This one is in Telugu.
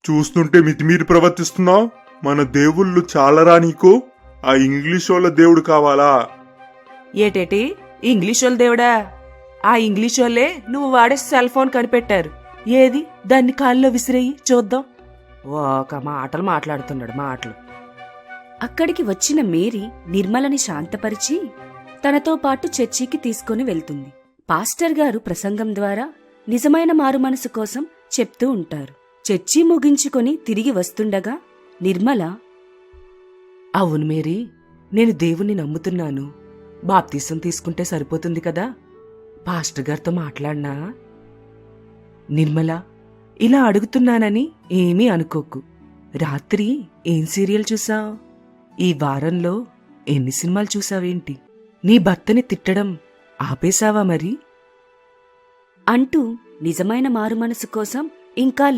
చూస్తుంటే మితిమీరి ప్రవర్తిస్తున్నావు. మన దేవుళ్ళు చాలరా నీకు? ఆ ఇంగ్లీష్ వాళ్ళ దేవుడు కావాలా? ఏటేటి ఇంగ్లీషోళ్ళ దేవుడా? ఆ ఇంగ్లీషోళ్ళే నువ్వు వాడే సెల్ ఫోన్ కనిపెట్టారు. ఏది దాన్ని కాల్లో విసిరేయి చూద్దాం. ఒక మాటలు మాట్లాడుతున్నాడు మాటలు. అక్కడికి వచ్చిన మేరీ నిర్మలని శాంతపరిచి తనతో పాటు చర్చికి తీసుకుని వెళ్తుంది. పాస్టర్ గారు ప్రసంగం ద్వారా నిజమైన మారుమనసు కోసం చెప్తూ ఉంటారు. చర్చి ముగించుకొని తిరిగి వస్తుండగా నిర్మల, అవును మేరీ, నేను దేవుణ్ణి నమ్ముతున్నాను. బాప్తీసం తీసుకుంటే సరిపోతుంది కదా? పాస్టర్ గారితో మాట్లాడినా? నిర్మల, ఇలా అడుగుతున్నానని ఏమీ అనుకోకు. రాత్రి ఏం సీరియల్ చూసావ్? ఈ వారంలో ఎన్ని సినిమాలు చూసావేంటి? నీ భర్తని తిట్టడం ఆపేశావా మరి? అంటూ నిజమైన మారుమనసు కోసం ఇంకా